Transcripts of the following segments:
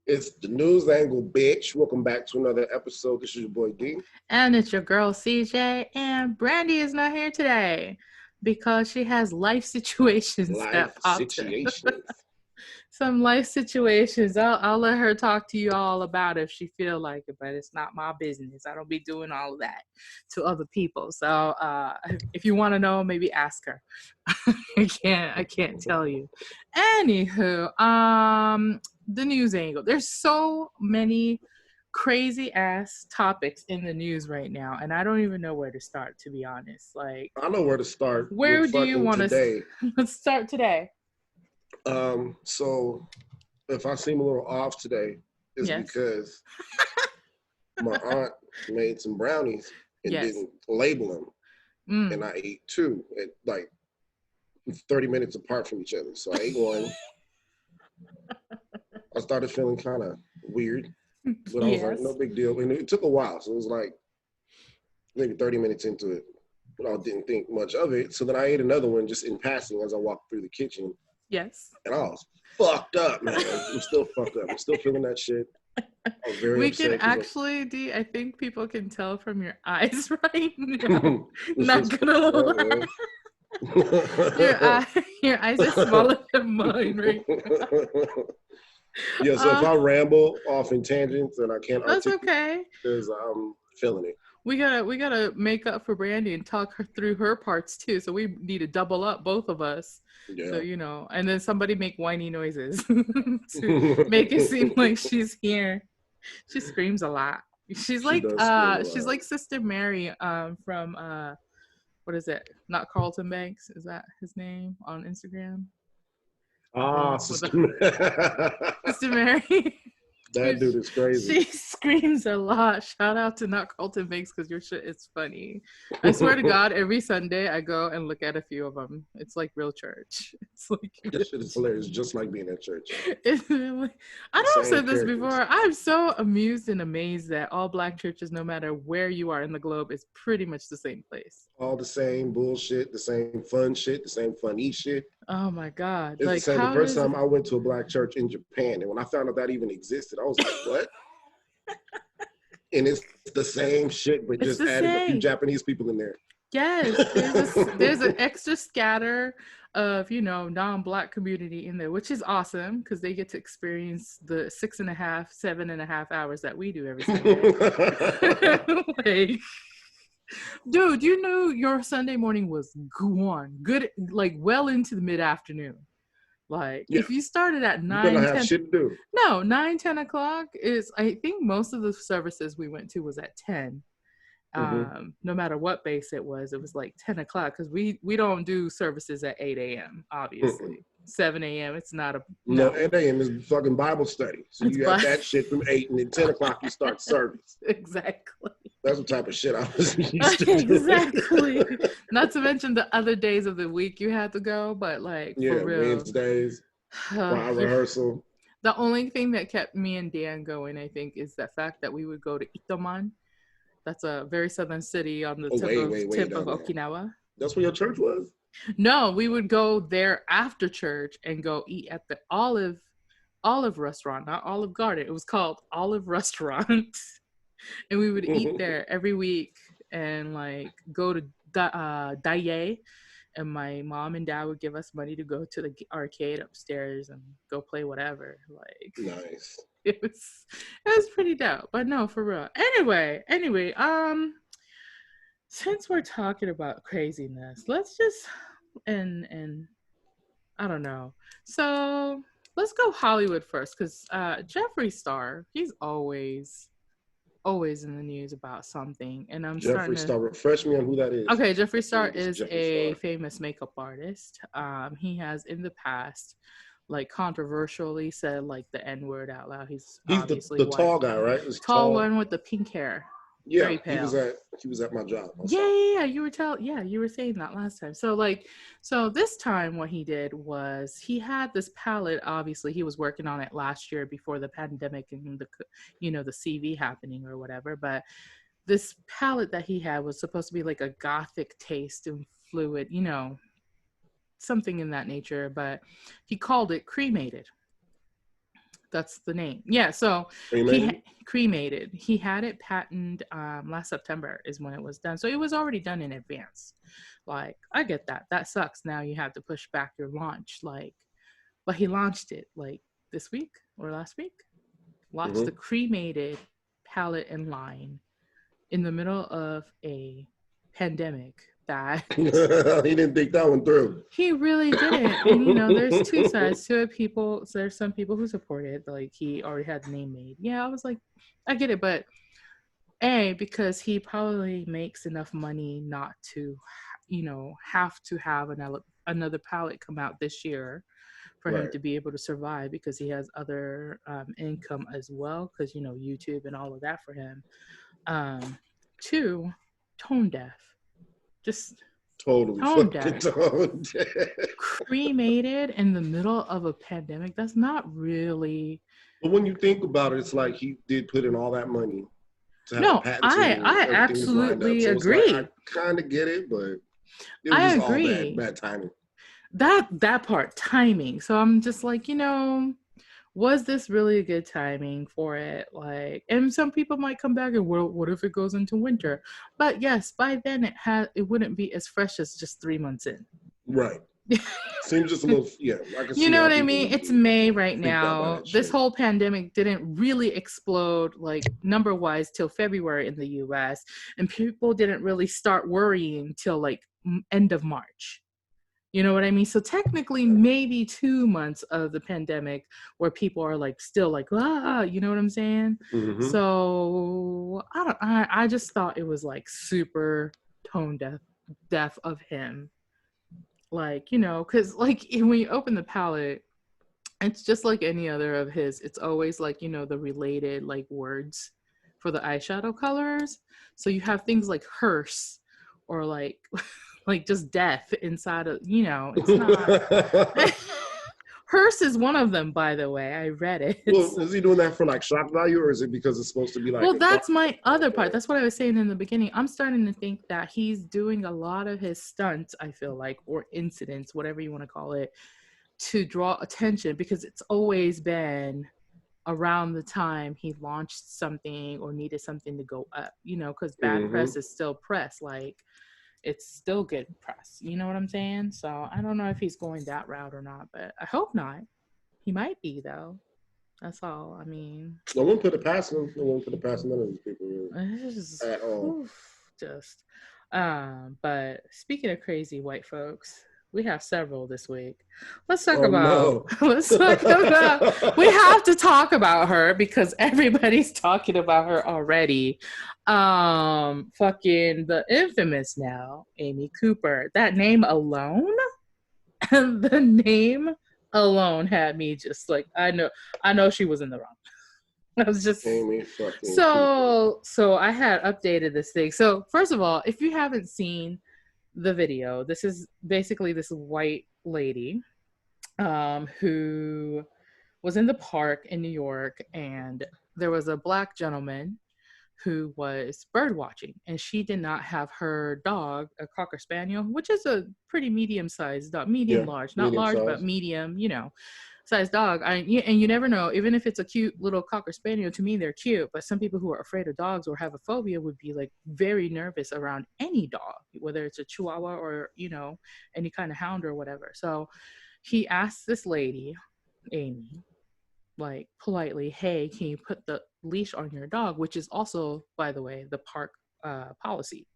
It's the news angle, bitch. Welcome back to another episode. This is your boy D. And it's your girl CJ. And Brandy is not here today because she has life situations Life that popped in. situations. Some life situations. I'll let her talk to you all about it if she feel like it, but it's not my business. I don't be doing all of that to other people. So if you want to know, maybe ask her. I can't tell you. Anywho, the news angle. There's so many crazy ass topics in the news right now, and I don't even know where to start, to be honest. Like, I know where to start where with do you fucking want today. to let's start today? So if I seem a little off today, it's Yes. because my aunt made some brownies and Yes. didn't label them, and I ate two at like 30 minutes apart from each other. So I ate one. I started feeling kind of weird, but I was like, no big deal. And it took a while, so it was like maybe 30 minutes into it, but I didn't think much of it. So then I ate another one just in passing as I walked through the kitchen. Yes. And I was fucked up, man. I'm still fucked up. I'm still feeling that shit. I was very upset. We can actually, D, I think people can tell from your eyes right now. Not gonna lie. Your eyes are smaller than mine right now. Yeah, so if I ramble off in tangents and I can't that's articulate, okay, because I'm feeling it. We gotta make up for Brandy and talk her through her parts too. So we need to double up, both of us. Yeah. So and then somebody make whiny noises to make it seem like she's here. She screams a lot. She's like Sister Mary from what is it? Not Carlton Banks. Is that his name on Instagram? Sister Mary. That dude is crazy. She screams a lot. Shout out to Not Carlton Banks because your shit is funny. I swear to God, every Sunday I go and look at a few of them. It's like real church. It's like that shit is hilarious, just like being at church. I don't said this before. I'm so amused and amazed that all Black churches, no matter where you are in the globe, is pretty much the same place. All the same bullshit, the same fun shit, the same funny shit. Oh my God! It's like, the same. The first time I went to a Black church in Japan, and when I found out that even existed, I was like, "What?" And it's the same shit, but just added a few Japanese people in there. Yes, there's an extra scatter of non-Black community in there, which is awesome because they get to experience the 6.5, 7.5 hours that we do every Sunday. Dude, you knew your Sunday morning was good, like well into the mid-afternoon. Like, if you started at 9, 10, shit to do. No, 9, 10 o'clock is, I think most of the services we went to was at 10. No matter what base it was like 10 o'clock because we don't do services at 8 a.m. obviously. 7 a.m. it's not a no 8 a.m. is fucking Bible study, so you got that shit from 8 and then 10 o'clock you start service. Exactly. That's the type of shit I was used to exactly. Not to mention the other days of the week you had to go, but like for real, Wednesdays, choir rehearsal. The only thing that kept me and Dan going, I think, is the fact that we would go to Itoman. That's a very southern city on the tip of Okinawa. That's where your church was? No, we would go there after church and go eat at the Olive Restaurant, not Olive Garden. It was called Olive Restaurant. And we would eat there every week and like go to Daye. And my mom and dad would give us money to go to the arcade upstairs and go play whatever. Like, nice. It was pretty dope. But no, for real. Anyway, since we're talking about craziness, let's just and I don't know. So let's go Hollywood first, because Jeffree Star, he's always in the news about something, and I'm Jeffree Star. Refresh me on who that is. Okay, Jeffree Star is a famous makeup artist. He has in the past, like, controversially said like the N-word out loud. He's obviously the tall guy, right? Tall one with the pink hair. Yeah, very pale. He was at my job. Yeah. You were saying that last time. So this time what he did was he had this palette. Obviously, he was working on it last year before the pandemic and the CV happening or whatever. But this palette that he had was supposed to be like a gothic taste and fluid, something in that nature. But he called it Cremated. That's the name. Yeah. So Cremated. He had it patented last September is when it was done. So it was already done in advance. Like, I get that. That sucks. Now you have to push back your launch. Like, but he launched it like this week or last week. Launched the Cremated palette and line in the middle of a pandemic that he didn't think that one through. He really didn't. And, you know, there's two sides to it. People, so there's some people who support it. Like, he already had the name made. Yeah, I was like, I get it. But because he probably makes enough money not to, you know, have to have another palette come out this year for him to be able to survive, because he has other income as well, because, you know, YouTube and all of that for him. Two, tone deaf. Just totally tone deaf. Cremated in the middle of a pandemic. That's not really. But when you think about it, it's like he did put in all that money to have no, patents. I absolutely agree. Like, I kind of get it, but it was I just agree. all bad timing. That part, timing. So I'm just like, you know, was this really a good timing for it? Like, and some people might come back and, well, what if it goes into winter? But yes, by then it wouldn't be as fresh as just 3 months in. Right. Seems just a little, you know what I mean? It's May right now. This whole pandemic didn't really explode, like, number-wise, till February in the U.S. And people didn't really start worrying till, like, end of March. You know what I mean? So technically, maybe 2 months of the pandemic where people are like still like, you know what I'm saying? Mm-hmm. So I just thought it was like super tone deaf of him. Like, you know, because like when you open the palette, it's just like any other of his. It's always like, you know, the related like words for the eyeshadow colors. So you have things like hearse or like just death inside of, you know, it's not. Hearse is one of them, by the way. I read it. Well, is he doing that for like shock value, or is it because it's supposed to be like? Well, that's my other part. That's what I was saying in the beginning. I'm starting to think that he's doing a lot of his stunts, I feel like, or incidents, whatever you want to call it, to draw attention, because it's always been around the time he launched something or needed something to go up, you know, because bad press is still press. Like, it's still good press. You know what I'm saying? So I don't know if he's going that route or not, but I hope not. He might be, though. That's all. I mean, I wouldn't put it past him. I wouldn't put it past none of these people really, at all. But speaking of crazy white folks, we have several this week. Let's talk about. We have to talk about her because everybody's talking about her already. Fucking the infamous now Amy Cooper. That name alone, the name alone had me just like, I know she was in the wrong. I was just Amy fucking so I had updated this thing. So first of all, if you haven't seen the video, this is basically this white lady who was in the park in New York, and there was a black gentleman who was bird watching, and she did not have her dog, a Cocker Spaniel, which is a pretty medium-sized dog, large, not large, but medium, you know, sized dog. And you never know, even if it's a cute little Cocker Spaniel, to me they're cute, but some people who are afraid of dogs or have a phobia would be like very nervous around any dog, whether it's a Chihuahua or, you know, any kind of hound or whatever. So he asked this lady, Amy, like politely, hey, can you put the leash on your dog, which is also, by the way, the park policy.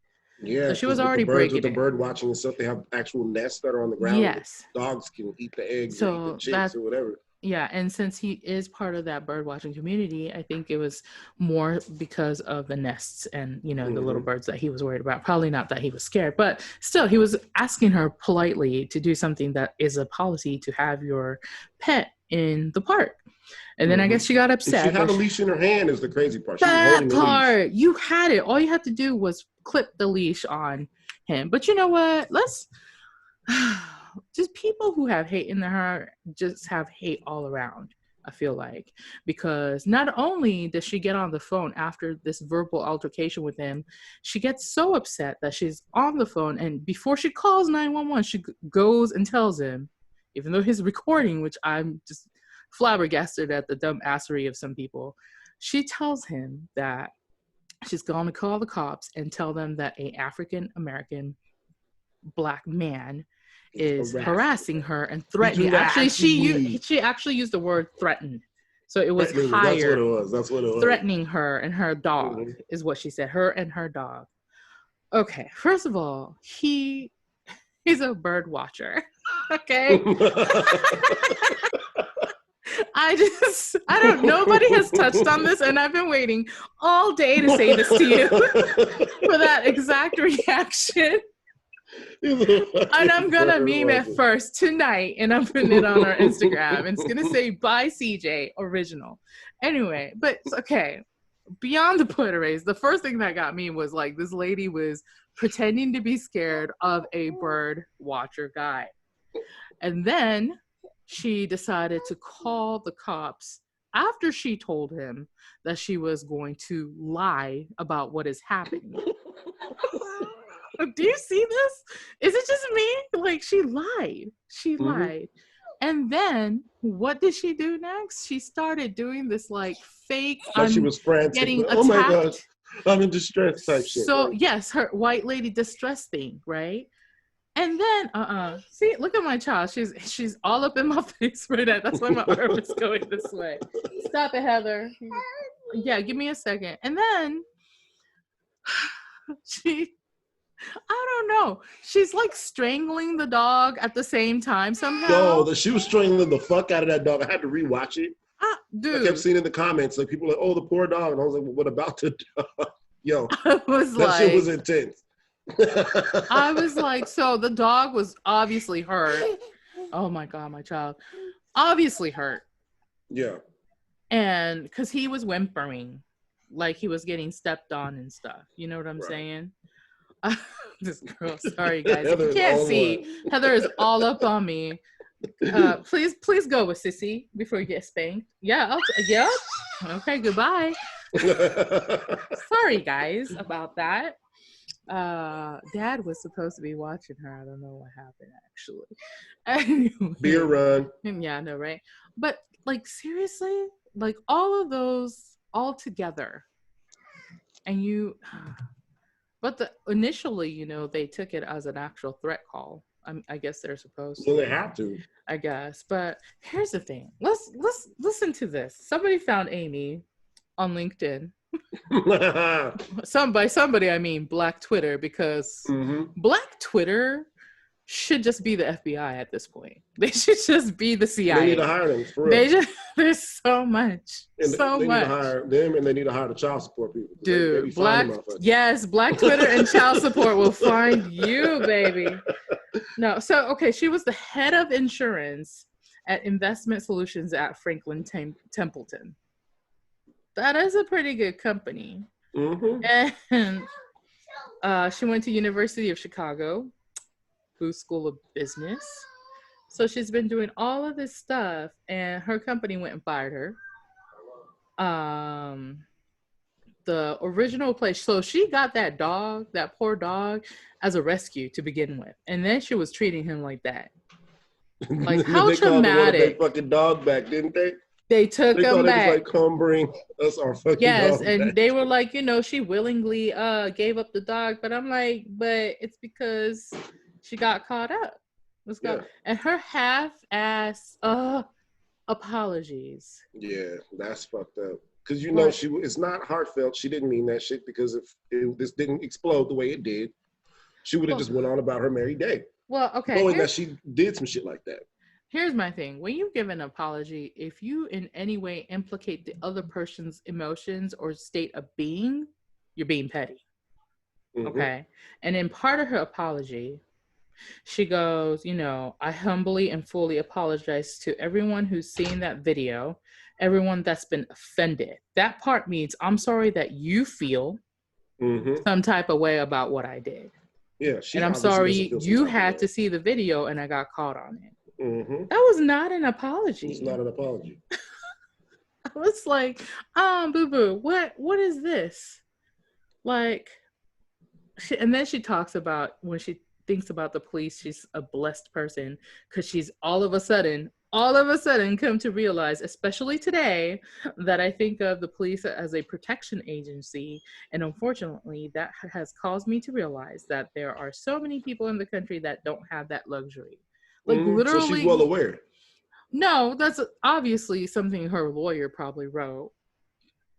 Yeah, so she was already breaking with the bird watching and stuff. They have actual nests that are on the ground. Yes, dogs can eat the eggs, or eat the chicks, or whatever. Yeah, and since he is part of that bird watching community, I think it was more because of the nests and, you know, the little birds that he was worried about. Probably not that he was scared, but still, he was asking her politely to do something that is a policy, to have your pet in the park. And then I guess she got upset. She had a leash in her hand is the crazy part. That part, you had it. All you had to do was clip the leash on him. But you know what? Let's just, people who have hate in their heart just have hate all around, I feel like. Because not only does she get on the phone after this verbal altercation with him, she gets so upset that she's on the phone, and before she calls 911, she goes and tells him, even though he's recording, which I'm just flabbergasted at the dumbassery of some people. She tells him that she's going to call the cops and tell them that a African American Black man is harassing her and threatening. Actually, she actually used the word threatened. So it was higher. That's what it was. Threatening her and her dog is what she said. Her and her dog. Okay, first of all, he's a bird watcher. Okay. Nobody has touched on this, and I've been waiting all day to say this to you for that exact reaction. And I'm gonna meme it first tonight, and I'm putting it on our Instagram. And it's gonna say "By CJ Original." Anyway, but okay. Beyond the point of race, the first thing that got me was like this lady was pretending to be scared of a bird watcher guy, and then she decided to call the cops after she told him that she was going to lie about what is happening. Do you see this? Is it just me? Like, she lied. She lied. And then what did she do next? She started doing this like fake. She was frantic. Getting oh my God, I'm in distress type shit. So right? Yes, her white lady distress thing, right? And then see, look at my child. She's all up in my face right now. That's why my arm is going this way. Stop it, Heather. Yeah, give me a second. And then I don't know. She's like strangling the dog at the same time somehow. No, she was strangling the fuck out of that dog. I had to rewatch it. Dude. I kept seeing in the comments, like people were like, oh, the poor dog. And I was like, well, what about the dog? Yo, that shit was intense. I was like, so the dog was obviously hurt. Oh my God, my child. Obviously hurt. Yeah. And because he was whimpering, like he was getting stepped on and stuff. You know what I'm saying? This girl, sorry guys, if you can't see, Heather is all up on me. Please go with Sissy before you get spanked. Yeah, yeah. Okay, goodbye. Sorry guys about that. Dad was supposed to be watching her. I don't know what happened actually. Anyway. Beer run. Yeah, I know, right? But like seriously, like all of those all together, and you. But initially, you know, they took it as an actual threat call. I guess they're supposed to. Well, they have to. I guess. But here's the thing. Let's listen to this. Somebody found Amy on LinkedIn. By somebody, I mean Black Twitter, because Black Twitter should just be the FBI at this point. They should just be the CIA. They need to hire them, for real. There's so much. And so they much. need to hire them, and they need to hire the child support people. Dude, Black Twitter and child support will find you, baby. No, so, okay, she was the head of insurance at Investment Solutions at Franklin Templeton. That is a pretty good company. And she went to University of Chicago, Booth School of Business. So she's been doing all of this stuff, and her company went and fired her. The original place, so she got that dog, that poor dog, as a rescue to begin with, and then she was treating him like that. Like how traumatic! They fucking dog back, didn't they? They took him back. It was like, come bring us our fucking dog and back. They were like, you know, she willingly gave up the dog, but I'm like, but it's because she got caught up. And her half-ass apologies. Yeah, that's fucked up. Because you know, it's not heartfelt. She didn't mean that shit, because if this didn't explode the way it did, she would have just went on about her merry day. Well, okay. Knowing that she did some shit like that. Here's my thing. When you give an apology, if you in any way implicate the other person's emotions or state of being, you're being petty. Okay? And in part of her apology, she goes, you know, I humbly and fully apologize to everyone who's seen that video, everyone that's been offended. That part means I'm sorry that you feel some type of way about what I did. Yeah, and I'm sorry you had to see the video and I got caught on it. That was not an apology. It's not an apology. I was like, boo-boo, what is this? Like, and then she talks about when she thinks about the police, she's a blessed person because she's all of a sudden all of a sudden come to realize, especially today, that I think of the police as a protection agency. And unfortunately, that has caused me to realize that there are so many people in the country that don't have that luxury. Like, So she's well literally, aware. no, that's obviously something her lawyer probably wrote.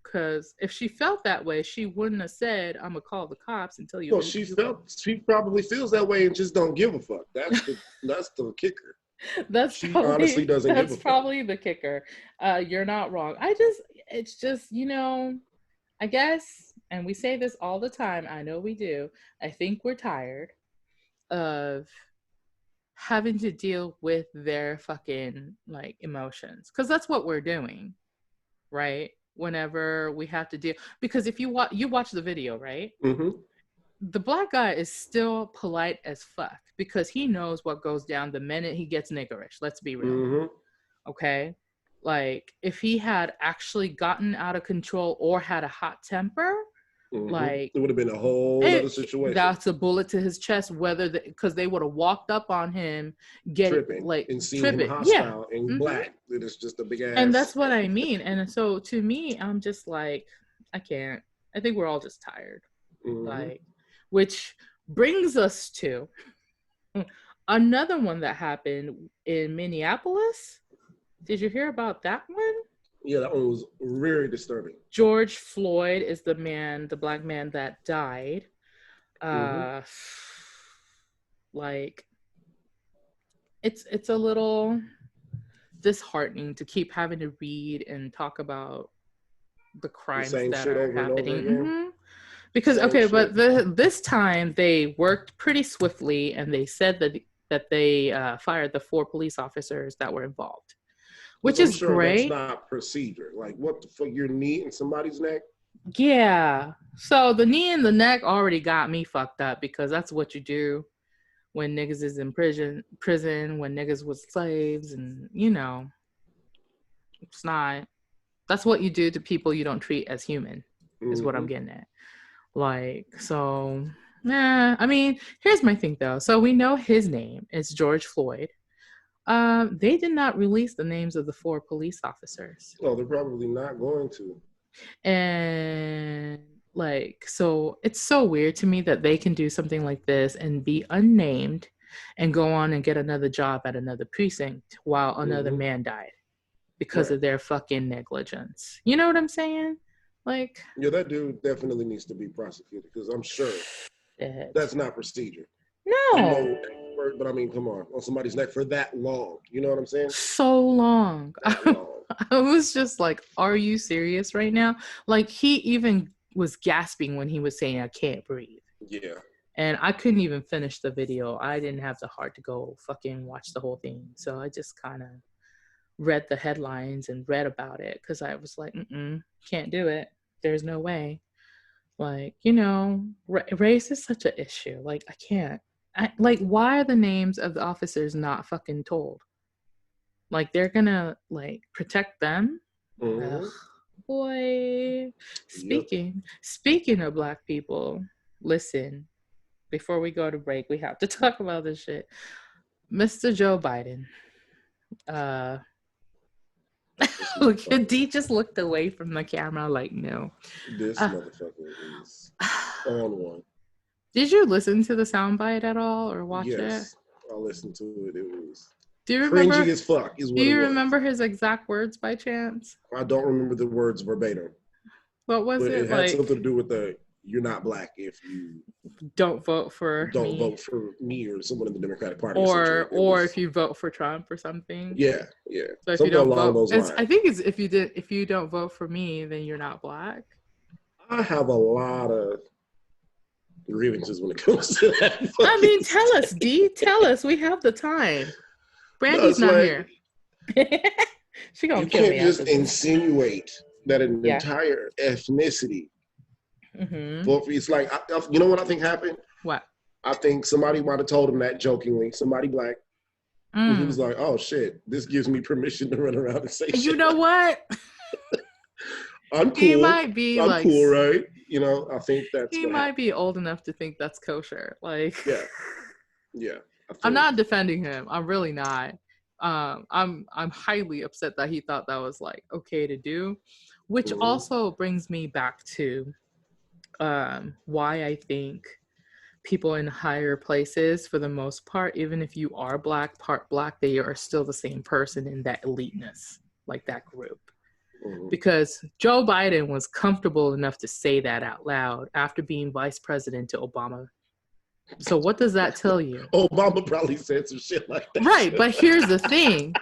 Because if she felt that way, she wouldn't have said, "I'm gonna call the cops and tell you." No, she probably feels that way and just don't give a fuck. That's the kicker. She honestly doesn't give a fuck. That's probably the kicker. You're not wrong. It's just, I guess, and we say this all the time. I know we do. I think we're tired of having to deal with their fucking like emotions, because that's what we're doing, right? Whenever we have to deal, because if you watch the video, right? Mm-hmm. The black guy is still polite as fuck because he knows what goes down the minute he gets niggerish. Let's be real. Mm-hmm. Okay? Like, if he had actually gotten out of control or had a hot temper, like, it would have been a whole other situation. That's a bullet to his chest, because they would have walked up on him, tripping, and seen him hostile and black. It is just a big ass. And that's what I mean. And so to me, I'm just like, I can't. I think we're all just tired. Like, which brings us to another one that happened in Minneapolis. Did you hear about that one? Yeah, that one was very disturbing. George Floyd is the black man that died. Like, it's a little disheartening to keep having to read and talk about the crimes that are happening. Because but this time they worked pretty swiftly, and they said that they fired the 4 police officers that were involved. Which is great. That's not procedure. Like, what the fuck? Your knee in somebody's neck? Yeah. So the knee in the neck already got me fucked up, because that's what you do when niggas is in prison, when niggas was slaves, and it's not. That's what you do to people you don't treat as human, is what I'm getting at. Like, so, I mean, here's my thing though. So we know his name is George Floyd. They did not release the names of the 4 police officers. Well, they're probably not going to. And like, so it's so weird to me that they can do something like this and be unnamed and go on and get another job at another precinct while another man died because of their fucking negligence. You know what I'm saying? Like, yeah, that dude definitely needs to be prosecuted, because I'm sure that's not procedure. No. But I mean, come on somebody's neck for that long. You know what I'm saying? So long. I was just like, are you serious right now? Like, he even was gasping when he was saying, "I can't breathe." Yeah. And I couldn't even finish the video. I didn't have the heart to go fucking watch the whole thing. So I just kind of read the headlines and read about it, because I was like, can't do it. There's no way. Like, race is such an issue. Like, I can't. Like, why are the names of the officers not fucking told? Like, they're gonna like protect them. Ugh, boy. Speaking of black people, listen. Before we go to break, we have to talk about this shit. Mr. Joe Biden. Look, D just looked away from the camera like, no. This motherfucker is on one. Did you listen to the soundbite at all or watch it? Yes, I listened to it. It was cringy as fuck. Do you remember his exact words by chance? I don't remember the words verbatim. What was it? It had something to do with you're not black if you don't vote for me or someone in the Democratic Party, or if you vote for Trump or something. Yeah. So if you don't vote, I think it's if you don't vote for me, then you're not black. I have a lot of grievances when it comes to that. I mean, tell us, D. Tell us. We have the time. Brandy's not here. She gonna kill me. You can't just insinuate that an entire ethnicity. It's like, you know what I think happened? What? I think somebody might have told him that jokingly. Somebody black. He was like, "Oh shit, this gives me permission to run around and say shit." You know what? I'm cool. He might be I'm cool, right? I think that's. He might be old enough to think that's kosher. Like, yeah. I'm not defending him. I'm really not. I'm highly upset that he thought that was like okay to do, which also brings me back to why I think people in higher places, for the most part, even if you are black, part black, they are still the same person in that eliteness, like that group. Because Joe Biden was comfortable enough to say that out loud after being vice president to Obama. So what does that tell you? Obama probably said some shit like that. Right, but here's the thing.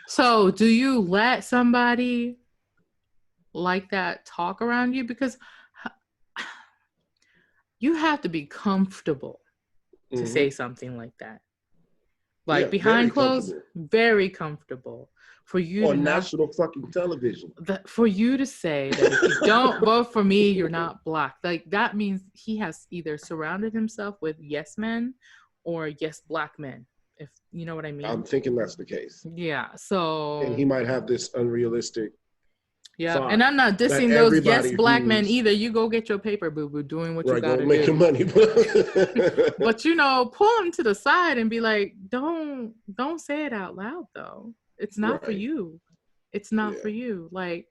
So do you let somebody like that talk around you? Because you have to be comfortable to say something like that. Like behind closed, very comfortable. For you on national fucking television. For you to say that if you don't vote for me, you're not black. Like that means he has either surrounded himself with yes men or yes black men. If you know what I mean. I'm thinking that's the case. Yeah. So and he might have this unrealistic. Yeah, and I'm not dissing those yes black men either. You go get your paper, boo boo, doing what you gotta make do. your money. But you know, pull him to the side and be like, don't say it out loud though. It's not for you. It's not for you. Like,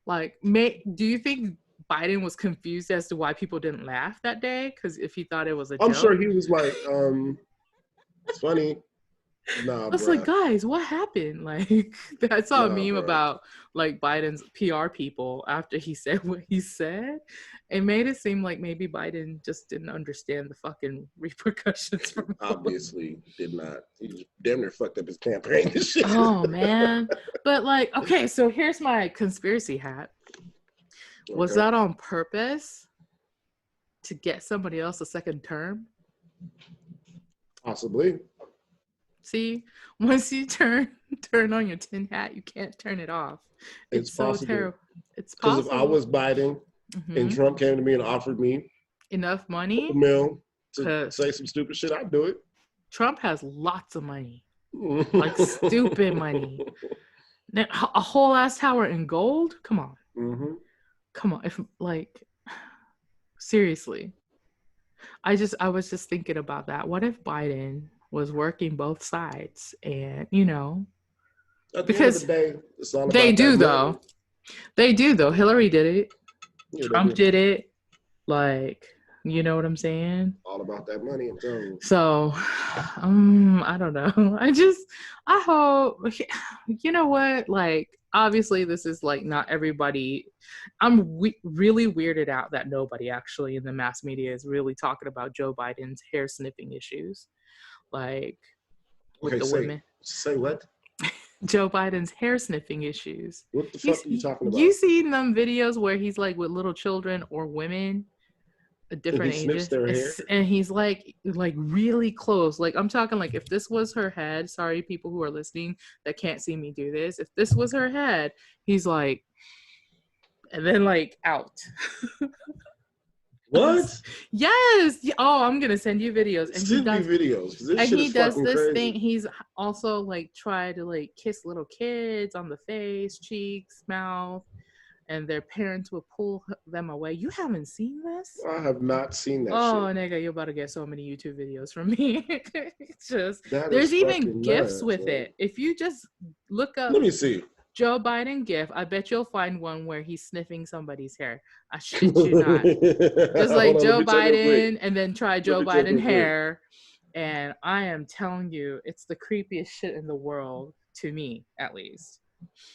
do you think Biden was confused as to why people didn't laugh that day? Because if he thought it was a joke. I'm sure he was like, it's funny. Nah, I was like, guys, what happened? Like, I saw a meme about like Biden's PR people after he said what he said. It made it seem like maybe Biden just didn't understand the fucking repercussions from obviously did not. He just damn near fucked up his campaign and shit. Oh man. But like, okay, so here's my conspiracy hat. Was that on purpose to get somebody else a second term? Possibly. See, once you turn on your tin hat, you can't turn it off. It's so terrible. It's possible. Because if I was Biden and Trump came to me and offered me enough money to say some stupid shit, I'd do it. Trump has lots of money, like stupid money. Now, a whole ass tower in gold? Come on. Come on. If like, seriously, I was just thinking about that. What if Biden was working both sides, and you know, because the day, it's all they do though. They do though. Hillary did it. Yeah, Trump did it. Like, you know what I'm saying? All about that money. I'm telling you. So, I don't know. I hope, you know what? Like, obviously, this is like not everybody. I'm really weirded out that nobody actually in the mass media is really talking about Joe Biden's hair sniffing issues. Like, with the women. Say what? Joe Biden's hair sniffing issues. What the fuck are you talking about? You seen them videos where he's like with little children or women, different ages, their hair? And he's like really close. Like I'm talking like if this was her head. Sorry, people who are listening that can't see me do this. If this was her head, he's like, and then like out. What? Yes. Oh, I'm gonna send you videos. And send me videos. And he does this crazy. thing. He's also like try to like kiss little kids on the face, cheeks, mouth, and their parents will pull them away. You haven't seen this? I have not seen that. Oh, shit. Nigga, you're about to get so many YouTube videos from me. It's just there's even GIFs with it. If you just look up. Let me see. Joe Biden GIF, I bet you'll find one where he's sniffing somebody's hair. I shit you not. Just like Joe Biden and then try Joe Biden hair. And I am telling you, it's the creepiest shit in the world, to me, at least.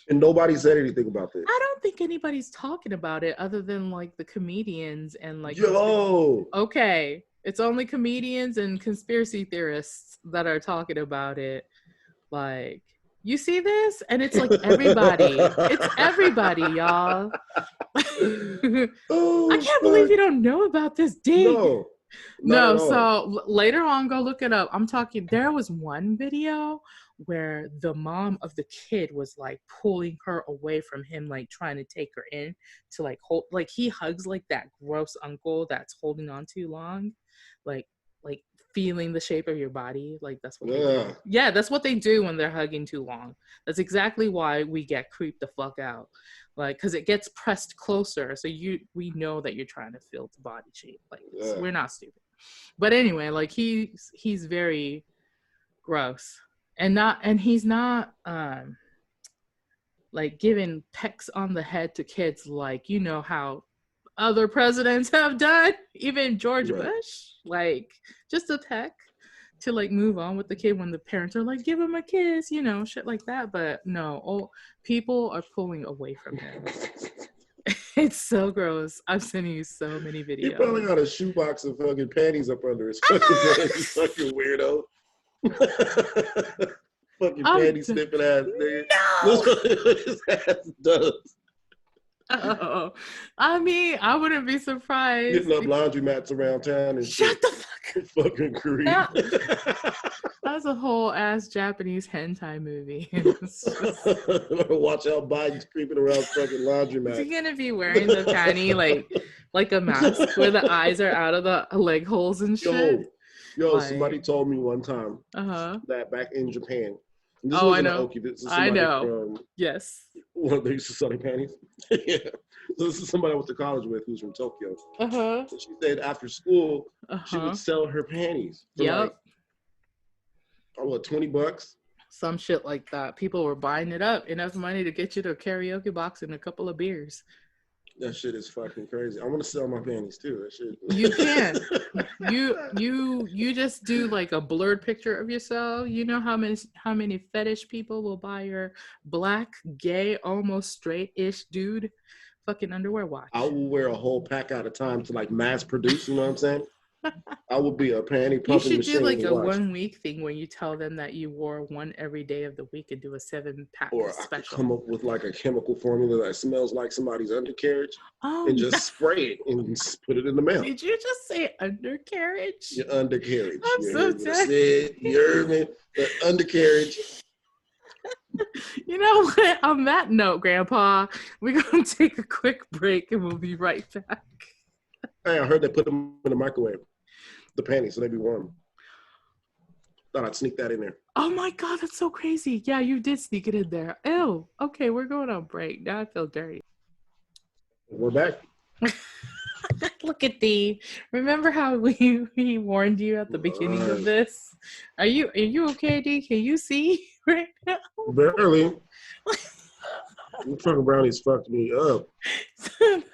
And nobody said anything about this. I don't think anybody's talking about it other than like the comedians and like. Okay. It's only comedians and conspiracy theorists that are talking about it. Like, you see this? And it's like everybody. It's everybody, y'all. I can't believe you don't know about this, dude. No, so later on, go look it up. I'm talking, there was one video where the mom of the kid was like pulling her away from him, like trying to take her in to like hold, like he hugs like that gross uncle that's holding on too long. Like feeling the shape of your body, like that's what they do. Yeah, that's what they do when they're hugging too long. That's exactly why we get creeped the fuck out, like because it gets pressed closer, so we know that you're trying to feel the body shape. Like we're not stupid, but anyway, like he's very gross, and he's not like giving pecks on the head to kids like how other presidents have done, even George Bush, like just a peck to like move on with the kid when the parents are like, give him a kiss, shit like that. But no, people are pulling away from him. It's so gross. I'm sending you so many videos. He probably got a shoebox of fucking panties up under his fucking panties, fucking weirdo. Fucking panty sniffing ass nigga. No! That's what his ass does. Oh, I mean, I wouldn't be surprised. Hitting up laundromats around town and shut the fuck up. Fucking creep. That's a whole ass Japanese hentai movie. Watch out, Biden's creeping around fucking laundromats. Is he gonna be wearing the panty like a mask where the eyes are out of the leg holes and shit? Yo, somebody told me one time that back in Japan. This I know. This is I know. From yes. One of the sunny panties. Yeah. So this is somebody I went to college with who's from Tokyo. So she said after school she would sell her panties for like, $20? Some shit like that. People were buying it up. Enough money to get you to a karaoke box and a couple of beers. That shit is fucking crazy. I want to sell my panties too. That shit. You can. You just do like a blurred picture of yourself. You know how many fetish people will buy your black, gay, almost straight-ish dude fucking underwear watch. I will wear a whole pack at a time to like mass produce. You know what I'm saying? I would be a panty pumping machine. You should do like a 1 week thing where you tell them that you wore one every day of the week and do a 7-pack or special. I could come up with like a chemical formula that smells like somebody's undercarriage and just spray it and just put it in the mail. Did you just say undercarriage? Your undercarriage. I'm so dead. You heard me? The undercarriage. You know what? On that note, Grandpa, we're going to take a quick break and we'll be right back. Hey, I heard they put them in the microwave. The panties, so they be warm. Thought I'd sneak that in there. Oh my God, that's so crazy. Yeah, you did sneak it in there. Ew. Okay, we're going on break. Now I feel dirty. We're back. Look at thee. Remember how we warned you at the beginning of this? Are you okay, D? Can you see right now? Barely. You fucking brownies fucked me up.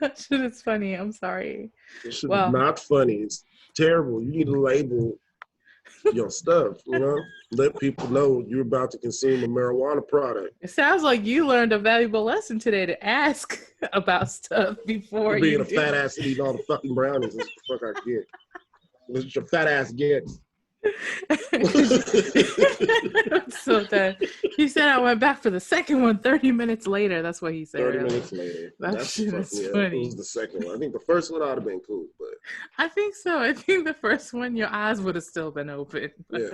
That shit is funny. I'm sorry. This shit is not funny. It's terrible. You need to label your stuff, let people know you're about to consume a marijuana product. It sounds like you learned a valuable lesson today to ask about stuff before being a fat ass and eating all the fucking brownies. That's the fuck I get. That's what your fat ass gets. So that he said I went back for the second one 30 minutes later. That's what he said. 30 minutes later. That's funny. It was the second one. I think the first one ought to have been cool, but I think so. I think the first one your eyes would have still been open. Yeah.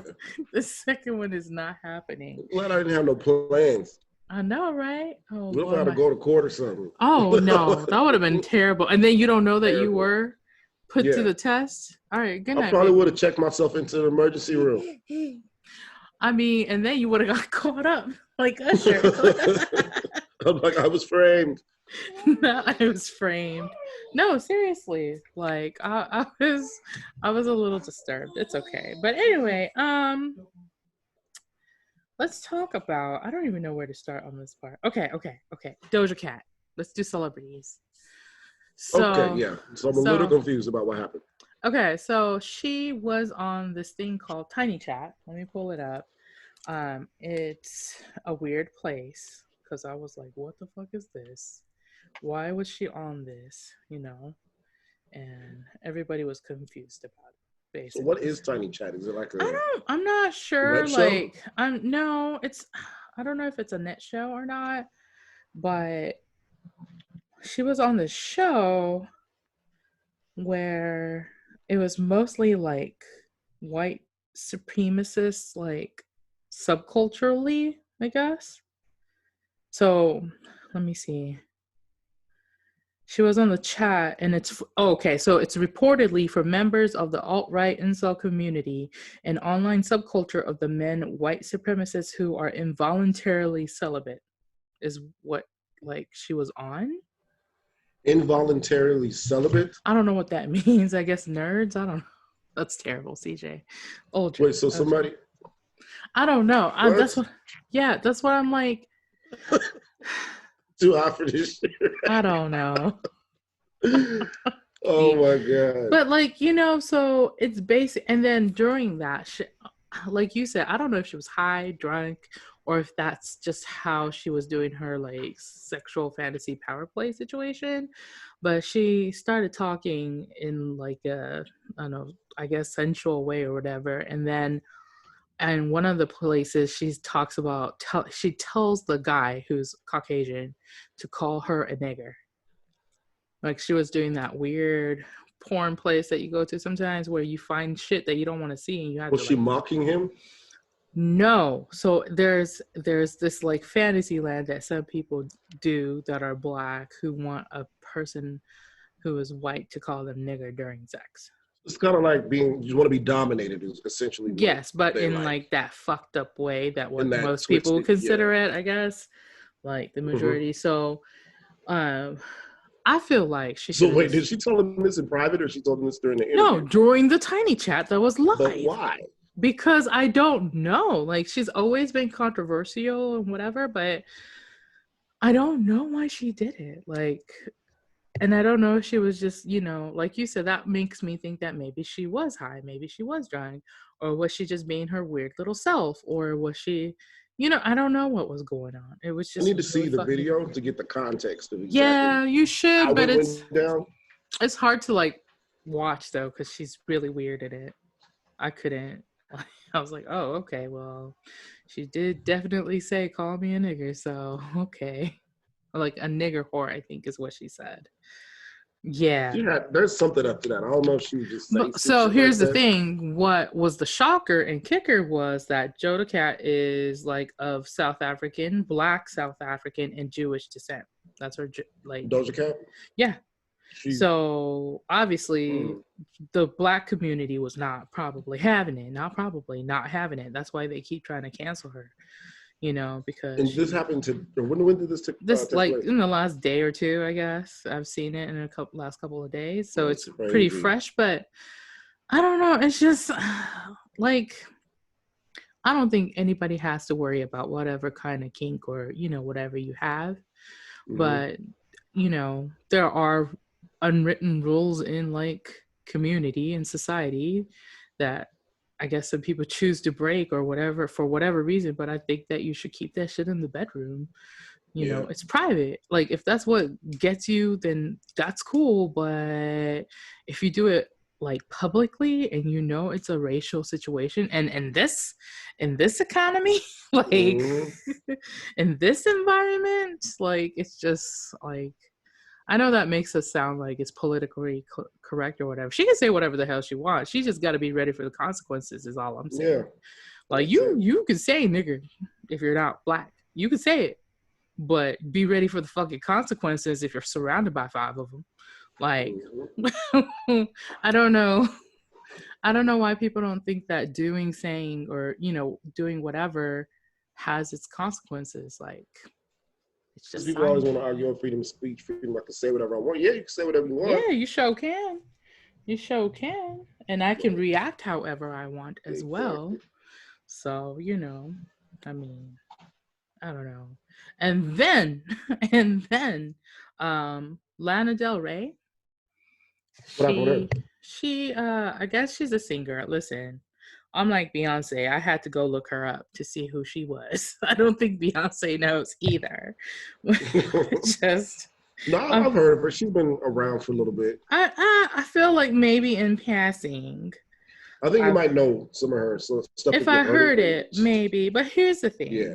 The second one is not happening. Glad I didn't have no plans. I know, right? Oh, what if I had to go to court or something? Oh no, that would have been terrible. And then you don't know that you were put to the test. All right, good night. I probably would have checked myself into the emergency room. I mean, and then you would have got caught up like Usher. I'm like, I was framed. No, I was framed. No, seriously. Like I was a little disturbed. It's okay. But anyway, let's talk about, I don't even know where to start on this part. Okay. Doja Cat. Let's do celebrities. So, okay, yeah. So I'm a little confused about what happened. Okay, so she was on this thing called Tiny Chat. Let me pull it up. It's a weird place because I was like, what the fuck is this? Why was she on this? And everybody was confused about it, basically. So what is Tiny Chat? Is it like I'm not sure. Web show? Like, I don't know if it's a net show or not, but she was on the show where it was mostly like white supremacists, like subculturally, I guess. So let me see. She was on the chat and it's so it's reportedly for members of the alt-right incel community, an online subculture of the men white supremacists who are involuntarily celibate is what like she was on. Involuntarily celibate? I don't know what that means. I guess nerds. I don't know. That's terrible, CJ. Old. Wait, so somebody? I don't know. That's what I'm like. Too hot for this shit. I don't know. Oh my God. But like, so it's basic. And then during that shit, like you said, I don't know if she was high, drunk, or if that's just how she was doing her like sexual fantasy power play situation. But she started talking in like a, I don't know, I guess sensual way or whatever. And one of the places she talks about, she tells the guy who's Caucasian to call her a nigger. Like she was doing that weird porn place that you go to sometimes where you find shit that you don't want to see and you have was to she mocking him? No. So there's this like fantasy land that some people do that are black who want a person who is white to call them nigger during sex. It's kind of like you want to be dominated is essentially yes, but in like that fucked up way that what that most twisted, people consider it, I guess, like the majority. So I feel like she should. So wait, did she tell him this in private or she told him this during the interview? No, during the tiny chat that was live. But why? Because I don't know. Like she's always been controversial and whatever, but I don't know why she did it. Like, and I don't know if she was just, like you said, that makes me think that maybe she was high, maybe she was drunk, or was she just being her weird little self, or was she, I don't know what was going on. It was just. I need to see the video to get the context of exactly. Yeah, you should, but went down. It's hard to like watch though because she's really weird at it. I couldn't. I was like, oh, okay, well, she did definitely say, call me a nigger, so okay. Like a nigger whore, I think is what she said. Yeah. There's something up to that. I don't know if she was just saying. So here's the thing. What was the shocker and kicker was that Doja Cat is like of South African, Black South African, and Jewish descent. That's her like. Doja Cat? Yeah. So obviously the Black community was not having it. That's why they keep trying to cancel her, because. And this happened when did this take place? This like in the last day or two, I guess. I've seen it in the last couple of days. So it's pretty fresh, but I don't know. It's just like, I don't think anybody has to worry about whatever kind of kink or, whatever you have. Mm-hmm. But, there are unwritten rules in like community and society that I guess some people choose to break or whatever for whatever reason, but I think that you should keep that shit in the bedroom. It's private. Like if that's what gets you, then that's cool. But if you do it like publicly and it's a racial situation and in this economy, like in this environment, like it's just like, I know that makes us sound like it's politically correct or whatever. She can say whatever the hell she wants. She just got to be ready for the consequences is all I'm saying. Yeah. Like you can say nigger if you're not Black. You can say it, but be ready for the fucking consequences if you're surrounded by 5 of them. Like, I don't know. I don't know why people don't think that doing, saying, or, doing whatever has its consequences. Like, it's just people always want to argue on freedom of speech, freedom. I can say whatever I want. Yeah, you can say whatever you want. Yeah, you sure can. You sure can. And I can react however I want as well. So, I mean, I don't know. And then, Lana Del Rey. She, I guess she's a singer. Listen, I'm like Beyonce. I had to go look her up to see who she was. I don't think Beyonce knows either. I've heard of her. She's been around for a little bit. I feel like maybe in passing. I think you might know some of her stuff. If I heard it, maybe. But here's the thing. Yeah.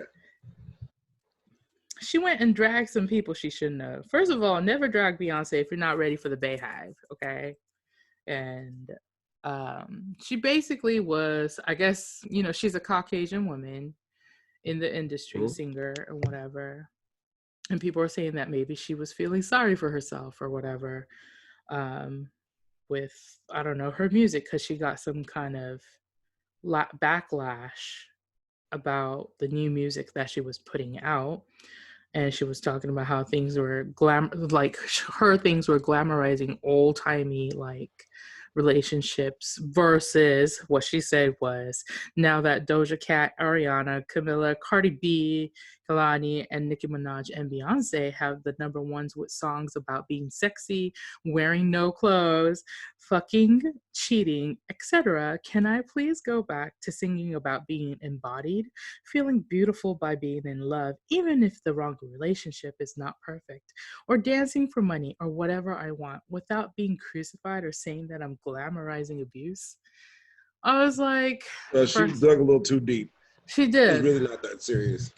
She went and dragged some people she shouldn't have. First of all, never drag Beyonce if you're not ready for the Bayhive, okay? And she basically was, I guess, she's a Caucasian woman in the industry, singer or whatever. And people are saying that maybe she was feeling sorry for herself or whatever with, I don't know, her music because she got some kind of backlash about the new music that she was putting out. And she was talking about how things were her things were glamorizing old-timey, like, relationships versus what she said was now that Doja Cat, Ariana, Camila, Cardi B, Kalani, and Nicki Minaj and Beyonce have the number ones with songs about being sexy, wearing no clothes, fucking, cheating, etc. Can I please go back to singing about being embodied, feeling beautiful by being in love, even if the wrong relationship is not perfect, or dancing for money or whatever I want without being crucified or saying that I'm glamorizing abuse? I was like, she dug a little too deep. She did. It's really not that serious.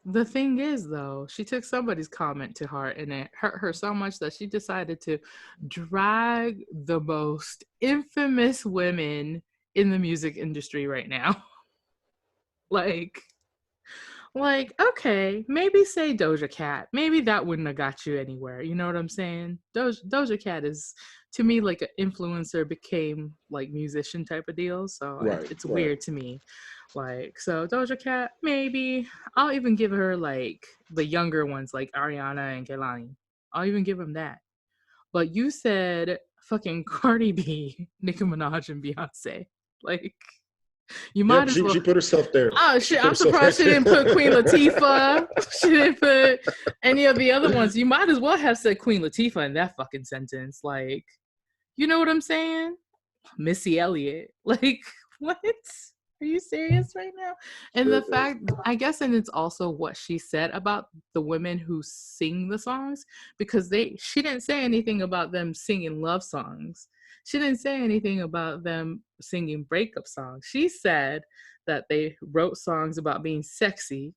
The thing is, though, she took somebody's comment to heart, and it hurt her so much that she decided to drag the most infamous women in the music industry right now. like, okay, maybe say Doja Cat. Maybe that wouldn't have got you anywhere. You know what I'm saying? Doja Cat is, to me, like an influencer became like musician type of deal. So it's weird to me. Like, so Doja Cat, maybe. I'll even give her like the younger ones like Ariana and Kehlani. I'll even give them that. But you said fucking Cardi B, Nicki Minaj, and Beyonce. Like, you might as well. She put herself there. Oh shit! I'm surprised she didn't put Queen Latifah. She didn't put any of the other ones. You might as well have said Queen Latifah in that fucking sentence. Like, you know what I'm saying? Missy Elliott. Like, what? Are you serious right now? And the fact, I guess, and it's also what she said about the women who sing the songs, because she didn't say anything about them singing love songs. She didn't say anything about them singing breakup songs. She said that they wrote songs about being sexy,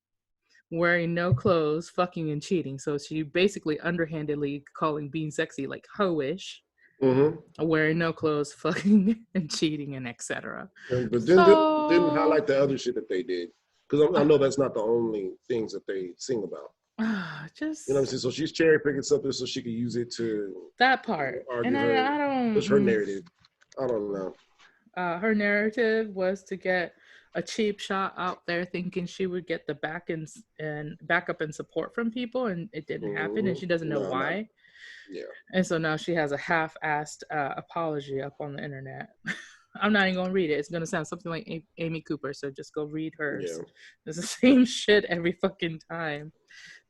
wearing no clothes, fucking, and cheating. So she basically underhandedly calling being sexy like hoish. Mm-hmm. Wearing no clothes, fucking, and cheating, and etc. But didn't highlight the other shit that they did, because I know that's not the only things that they sing about. Just, you know what I'm saying. So she's cherry picking something so she could use it to that part. And I don't push her narrative. I don't know. Her narrative was to get a cheap shot out there, thinking she would get the backup and support from people, and it didn't happen, and she doesn't know why. No. Yeah. And so now she has a half-assed apology up on the internet. I'm not even going to read it. It's going to sound something like Amy Cooper, so just go read hers. Yeah. It's the same shit every fucking time.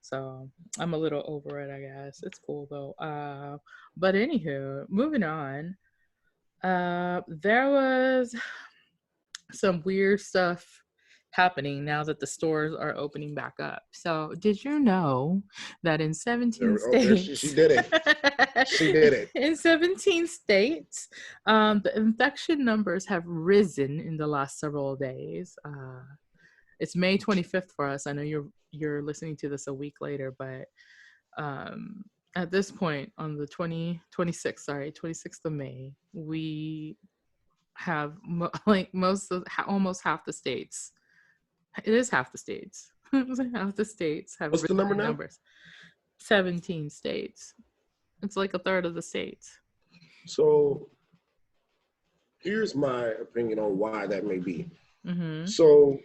So I'm a little over it, I guess. It's cool, though. But anywho, moving on. There was some weird stuff happening now that the stores are opening back up. So did you know that in 17 states... She did it. She did it. In 17 states, the infection numbers have risen in the last several days. It's May 25th for us. I know you're listening to this a week later, but at this point on the 26th of May, we have almost half the states. It is half the states. Half the states have. What's the number now? 17 states. It's like a third of the states. So here's my opinion on why that may be. Mm-hmm. So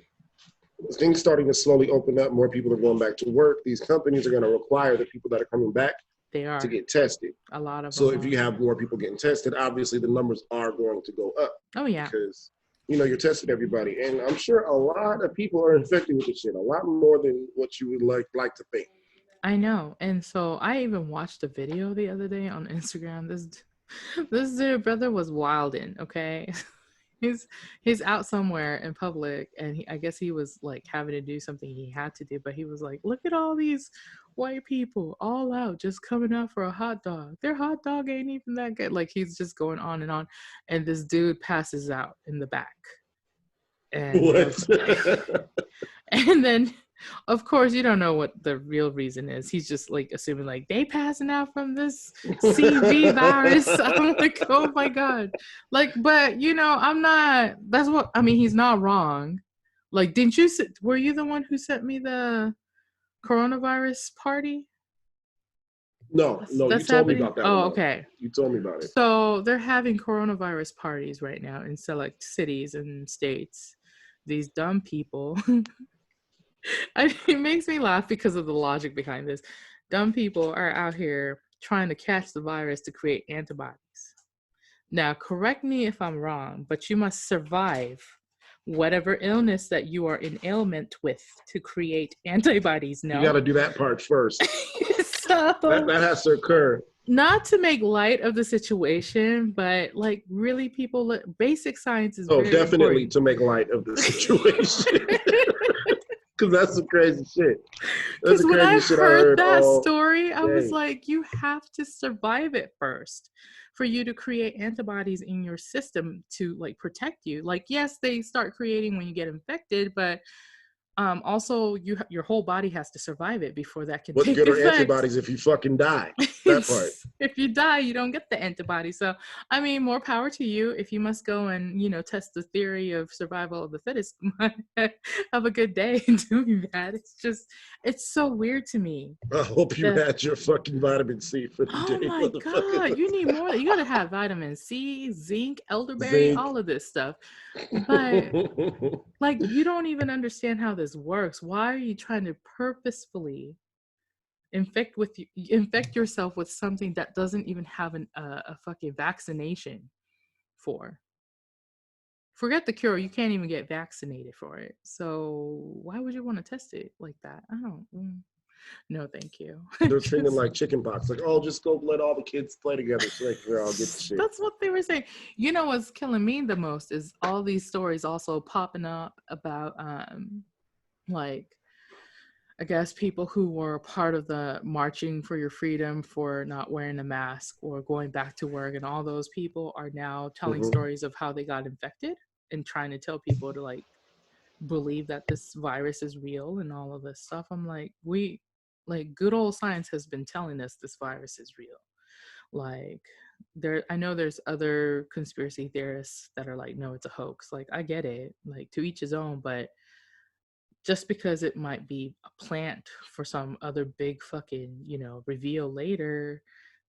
things starting to slowly open up. More people are going back to work. These companies are going to require the people that are coming back to get tested. A lot of them. So if you have more people getting tested, obviously the numbers are going to go up. Oh yeah. Because you're testing everybody, and I'm sure a lot of people are infected with this shit. A lot more than what you would like to think. I know, and so I even watched a video the other day on Instagram. This dude brother was wilding. Okay. He's out somewhere in public, and I guess he was like having to do something he had to do, but he was like, look at all these white people all out just coming out for a hot dog. Their hot dog ain't even that good. Like, he's just going on, and this dude passes out in the back. And what? And then of course you don't know what the real reason is. He's just like assuming like they passing out from this CV virus. I'm like, oh my god. Like, but I'm not, that's what I mean. He's not wrong. Like, were you the one who sent me the coronavirus party? No, you told me about that. Oh, okay. You told me about it. So they're having coronavirus parties right now in select cities and states. These dumb people. It makes me laugh because of the logic behind this. Dumb people are out here trying to catch the virus to create antibodies. Now, correct me if I'm wrong, but you must survive whatever illness that you are in ailment with to create antibodies. You got No. to do that part first. So that has to occur. Not to make light of the situation, but like really, people, basic science is very definitely important. To make light of the situation. Because that's some crazy shit. Because when I heard that story, I was like, you have to survive it first for you to create antibodies in your system to like protect you. Like, yes, they start creating when you get infected, but also your whole body has to survive it before that can take effect. What good are antibodies if you fucking die? That part. If you die, you don't get the antibody. So I mean, more power to you. If you must go and test the theory of survival of the fittest, have a good day in doing that. It's so weird to me. I hope you had your fucking vitamin C for the day. Oh my god, you need more. You gotta have vitamin C, zinc, elderberry, all of this stuff. But like, you don't even understand how this works. Why are you trying to purposefully infect yourself with something that doesn't even have a fucking vaccination for? Forget the cure, you can't even get vaccinated for it. So why would you want to test it like that? I don't. No, thank you. They're treating it like chicken pox. Like, oh, just go let all the kids play together so they can all get the shit. That's what they were saying. You know what's killing me the most is all these stories also popping up about like, I guess people who were part of the marching for your freedom for not wearing a mask or going back to work, and all those people are now telling stories of how they got infected and trying to tell people to like believe that this virus is real and all of this stuff. I'm like, good old science has been telling us this virus is real. Like, I know there's other conspiracy theorists that are like, no, it's a hoax. Like, I get it, like, to each his own, but just because it might be a plant for some other big fucking, reveal later,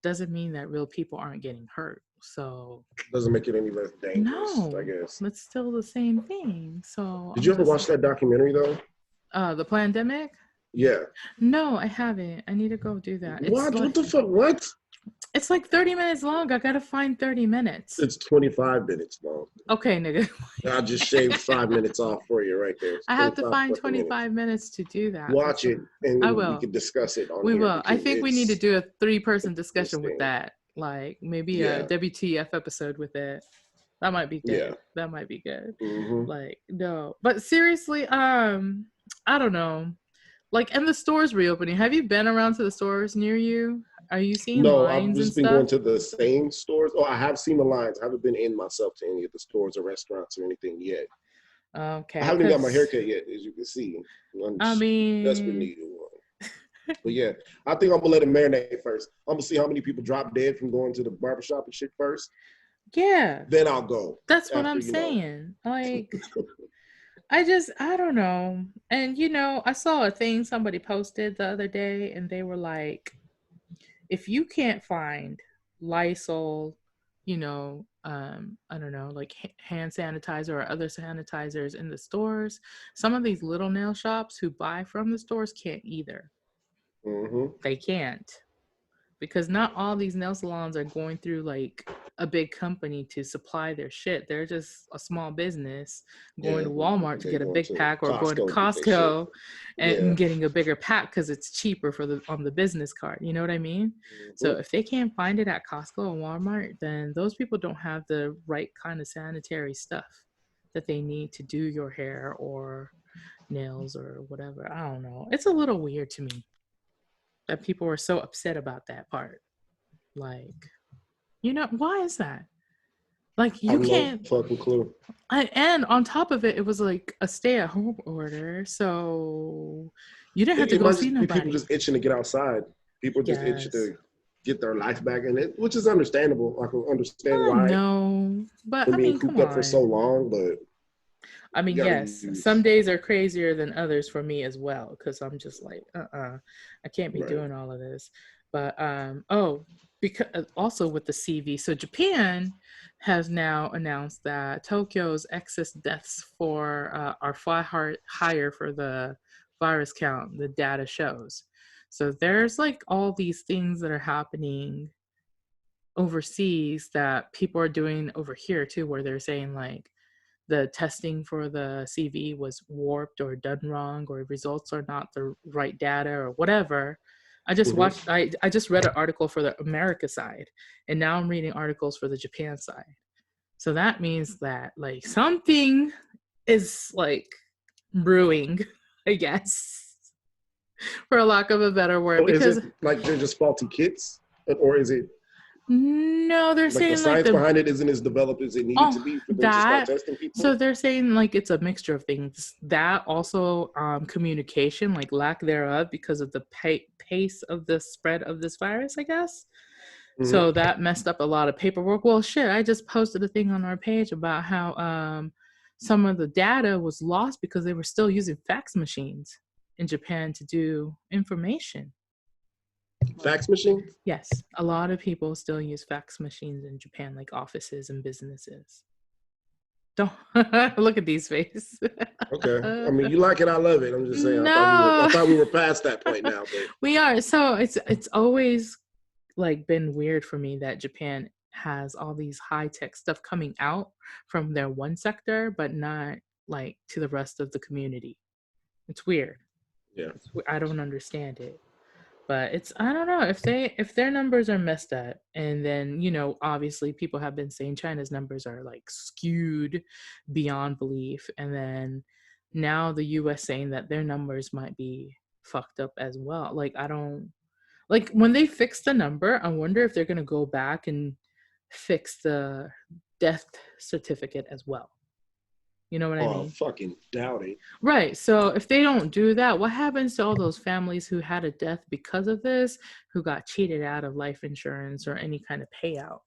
doesn't mean that real people aren't getting hurt. So doesn't make it any less dangerous, I guess. It's still the same thing. So did you ever watch that documentary though? The Plandemic? Yeah. No, I haven't. I need to go do that. What the fuck? What? It's like 30 minutes long. I gotta find 30 minutes. It's 25 minutes long. Okay, nigga. I just shaved 5 minutes off for you right there. I have to find 25 minutes to do that. Watch it, and I will. We can discuss it on We will. I think we need to do a 3-person discussion with that. Like, maybe a WTF episode with it. That might be good. Yeah. That might be good. Like, no. But seriously, I don't know. Like, and the stores reopening. Have you been around to the stores near you? Are you seeing lines and stuff? No, I've just been going to the same stores. Oh, I have seen the lines. I haven't been in myself to any of the stores or restaurants or anything yet. Okay. I haven't even got my haircut yet, as you can see. I mean, desperate need of one. But yeah, I think I'm gonna let it marinate first. I'm gonna see how many people drop dead from going to the barbershop and shit first. Yeah. Then I'll go. That's what I'm saying. Like, I don't know. And I saw a thing somebody posted the other day, and they were like, if you can't find Lysol, I don't know, like hand sanitizer or other sanitizers in the stores, some of these little nail shops who buy from the stores can't either. They can't, because not all these nail salons are going through like a big company to supply their shit. They're just a small business going to Walmart to get a big pack, or going to Costco and getting a bigger pack because it's cheaper on the business card. You know what I mean? So if they can't find it at Costco and Walmart, then those people don't have the right kind of sanitary stuff that they need to do your hair or nails or whatever. I don't know. It's a little weird to me that people were so upset about that part. Like, why is that? Like, you can't. No fucking clue. And on top of it, it was like a stay-at-home order, so you didn't have to go see nobody. People just itching to get outside. People just itching to get their life back in it, which is understandable. I can understand why. No, but I mean, cooped up for so long, but. I mean, yes, some days are crazier than others for me as well, because I'm just like, I can't be doing all of this. But, because also with the CV, so Japan has now announced that Tokyo's excess deaths are far higher for the virus count, the data shows. So there's like all these things that are happening overseas that people are doing over here too, where they're saying like the testing for the CV was warped or done wrong, or results are not the right data or whatever. I just watched, I just read an article for the America side, and now I'm reading articles for the Japan side. So that means that like something is like brewing, I guess, for a lack of a better word. So because is it like they're just faulty kits, or is it no, they're like the saying like science behind it isn't as developed as it needed to be for them to start testing people? So they're saying like it's a mixture of things. That also communication, like lack thereof, because of the pace of the spread of this virus, I guess. So that messed up a lot of paperwork. Well, shit, I just posted a thing on our page about how some of the data was lost because they were still using fax machines in Japan to do information. Fax machines? Yes, a lot of people still use fax machines in Japan, like offices and businesses. Don't look at these faces. Okay, I mean, you like it, I love it. I'm just saying. No. I thought we were past that point now. But we are. So it's always like been weird for me that Japan has all these high tech stuff coming out from their one sector, but not like to the rest of the community. It's weird. Yeah, I don't understand it. But it's, I don't know, if their numbers are messed up, and then, you know, obviously people have been saying China's numbers are like skewed beyond belief, and then now the US saying that their numbers might be fucked up as well. Like, I don't, like, when they fix the number, I wonder if they're going to go back and fix the death certificate as well. You know what I mean? I fucking doubt it. Right. So if they don't do that, what happens to all those families who had a death because of this, who got cheated out of life insurance or any kind of payout?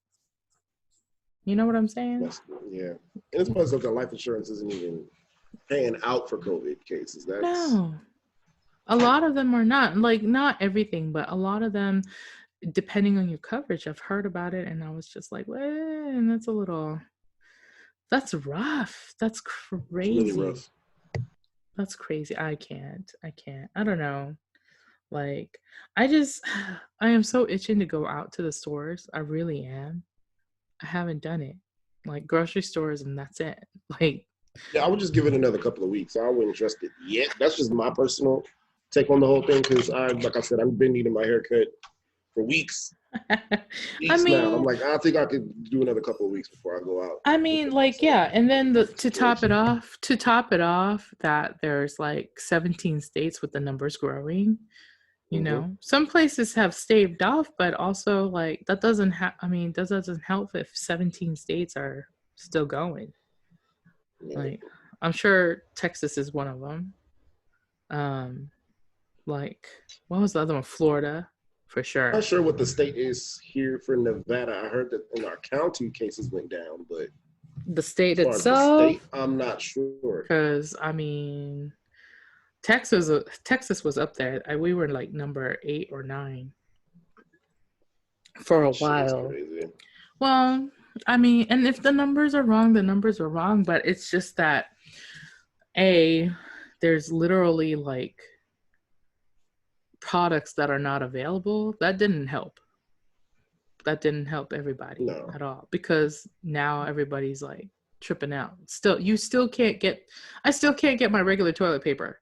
You know what I'm saying? Yeah. And it's plus that the life insurance isn't even paying out for COVID cases. No. A lot of them are not. Like, not everything, but a lot of them, depending on your coverage. I've heard about it, and I was just like, well, and that's that's rough. That's crazy. It's really rough. That's crazy. I can't. I don't know. Like, I am so itching to go out to the stores. I really am. I haven't done it. Like, grocery stores, and that's it. Like, yeah, I would just give it another couple of weeks. I wouldn't trust it yet. That's just my personal take on the whole thing, because like I said, I've been needing my haircut for weeks. I mean, now. I'm like, I think I could do another couple of weeks before I go out. I mean, like, yeah, and then to top it off, that there's like 17 states with the numbers growing. You know, some places have staved off, but also like that doesn't help if 17 states are still going. Yeah. Like, I'm sure Texas is one of them. Like, what was the other one? Florida, for sure. I'm not sure what the state is here for Nevada. I heard that in our county cases went down, but the state itself, I'm not sure. Because I mean, Texas was up there. We were like number 8 or 9 for a while. Well, I mean, and if the numbers are wrong, the numbers are wrong. But it's just that there's literally like products that are not available. That didn't help. That didn't help everybody at all, because now everybody's like tripping out. I still can't get my regular toilet paper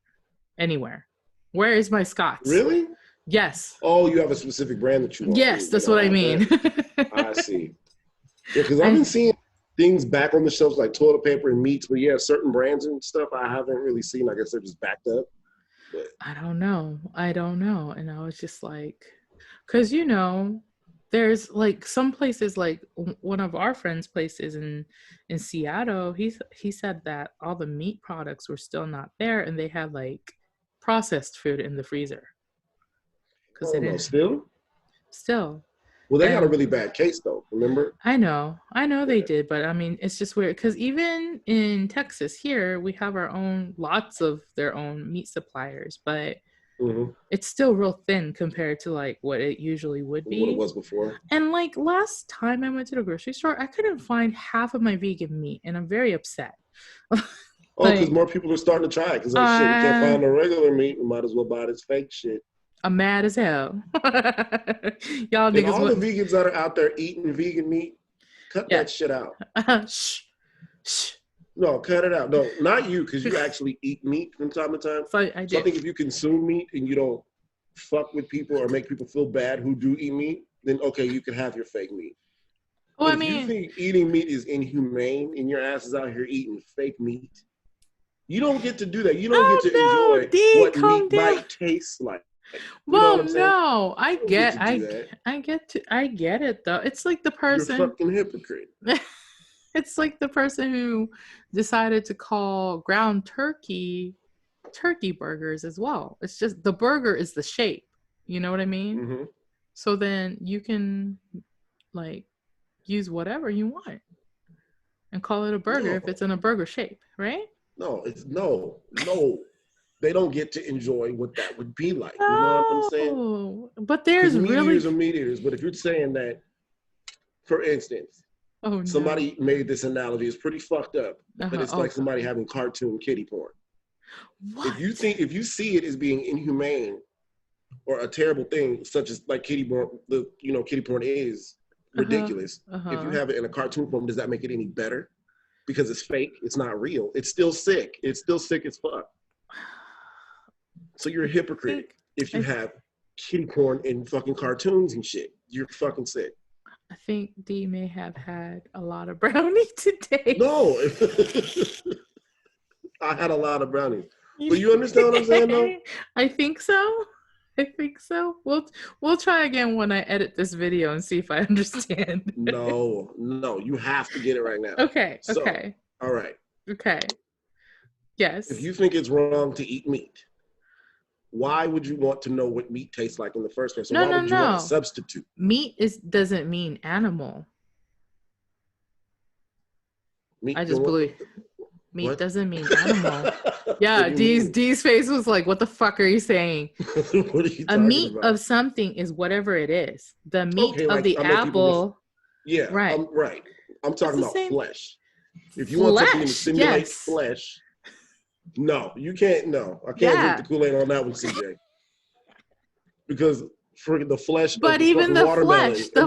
anywhere. Where is my Scott's? Really? Yes. Oh, you have a specific brand that you want. Yes, that's what I mean. I see. Yeah, because I've been seeing things back on the shelves like toilet paper and meats, but yeah, certain brands and stuff I haven't really seen. I guess they're just backed up. But I don't know. And I was just like, because, you know, there's like some places, like one of our friends' places in Seattle, he said that all the meat products were still not there, and they had like processed food in the freezer. Because still. Well, they had a really bad case though, remember? I know they did, but I mean, it's just weird because even in Texas here, we have lots of their own meat suppliers, but it's still real thin compared to like what it usually would be. What it was before. And like last time I went to the grocery store, I couldn't find half of my vegan meat, and I'm very upset. Because more people are starting to try it, because like, shit, we can't find the regular meat, we might as well buy this fake shit. I'm mad as hell. Y'all And niggas all the vegans that are out there eating vegan meat, cut that shit out. Shh. Shh. No, cut it out. No, not you, because you actually eat meat from time to time. So I think if you consume meat and you don't fuck with people or make people feel bad who do eat meat, then okay, you can have your fake meat. Well, if you think eating meat is inhumane and your ass is out here eating fake meat, you don't get to do that. You don't get to enjoy what meat might taste like. Well, no, I get it though. It's like the person. You're a fucking hypocrite. It's like the person who decided to call ground turkey burgers as well. It's just the burger is the shape. You know what I mean? Mm-hmm. So then you can like use whatever you want and call it a burger if it's in a burger shape, right? No, no. They don't get to enjoy what that would be like. You know what I'm saying? But there's really meat eaters. But if you're saying that, for instance, somebody made this analogy. It's pretty fucked up, but it's like somebody having cartoon kitty porn. What? If you see it as being inhumane or a terrible thing, such as like kitty porn, kitty porn is ridiculous. If you have it in a cartoon form, does that make it any better? Because it's fake, it's not real. It's still sick. It's still sick as fuck. So you're a hypocrite if you have kitty porn in fucking cartoons and shit. You're fucking sick. I think D may have had a lot of brownie today. No. I had a lot of brownies. But you understand what I'm saying, though? I think so. We'll try again when I edit this video and see if I understand. No, you have to get it right now. Okay. All right. Okay. Yes. If you think it's wrong to eat meat, why would you want to know what meat tastes like in the first place? Why would you want to substitute? Meat doesn't mean animal. I just believe meat doesn't mean animal. Yeah, D's face was like, what the fuck are you saying? What are you a meat about? Of something is whatever it is. The meat of the apple. Right. I'm talking about flesh. If you want something to simulate flesh, no, you can't. No, I can't drink the Kool-Aid on that one, CJ. Because for the flesh, but of even the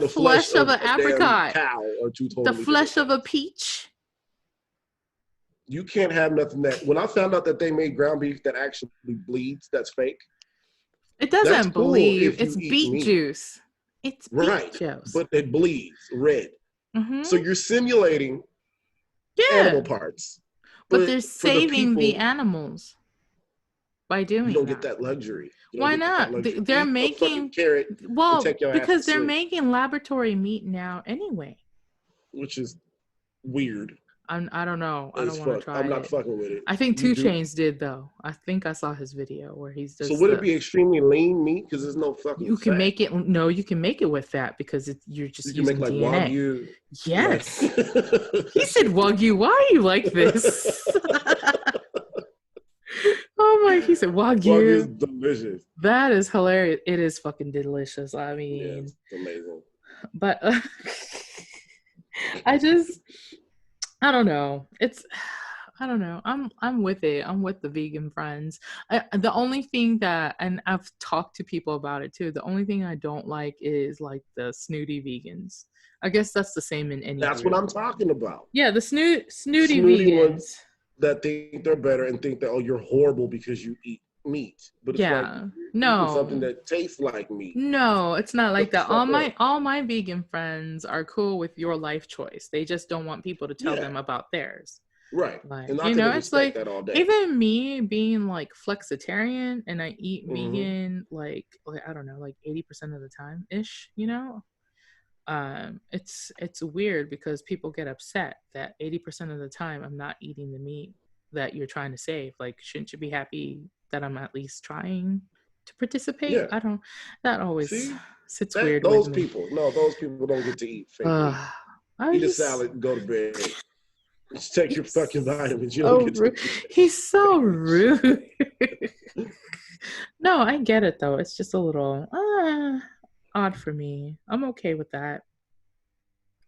flesh of an apricot, cow are two totally the flesh of a peach. You can't have nothing that. When I found out that they made ground beef that actually bleeds, that's fake. It doesn't bleed. It's beet juice. It's beet juice, but it bleeds red. Mm-hmm. So you're simulating animal parts. But they're saving the animals by doing that. You don't get that luxury. Why not? They're making carrot. Because they're making laboratory meat now anyway. Which is weird. I don't know. I don't want to try it. I'm not fucking with it. I think 2 Chainz did though. I think I saw his video where he's just. So would it be extremely lean meat because there's no fucking? You can make it. No, you can make it with fat because you're just using make like DNA. Wagyu. Yes. He said Wagyu. Why are you like this? Oh my! He said Wagyu. Wagyu is delicious. That is hilarious. It is fucking delicious. I mean, it's amazing. But I don't know. I don't know. I'm with it. I'm with the vegan friends. The only thing and I've talked to people about it too. The only thing I don't like is like the snooty vegans. I guess that's the same in any. That's what I'm talking about. Yeah, the snooty vegans ones that think they're better and think that you're horrible because you eat meat. But it's like something that tastes like meat. No, it's not like that. All my vegan friends are cool with your life choice. They just don't want people to tell them about theirs. Right. Like, and it's like that all day. Even me being like flexitarian and I eat vegan like I don't know, like 80% of the time ish, it's weird because people get upset that 80% of the time I'm not eating the meat that you're trying to save. Like, shouldn't you be happy that I'm at least trying to participate? Yeah. That always sits weird. Those people don't get to eat fake meat. Eat a salad and go to bed. Just take your fucking vitamins. You don't get to He's so rude. No, I get it though. It's just a little odd for me. I'm okay with that.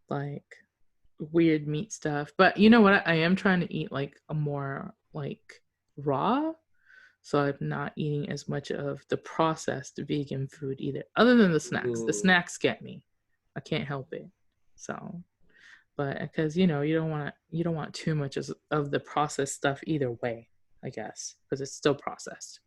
Like weird meat stuff. But you know what? I am trying to eat like a more like raw So I'm not eating as much of the processed vegan food either, other than the snacks. The snacks get me. I can't help it. So, but because you don't want too much of the processed stuff either way, I guess, because it's still processed.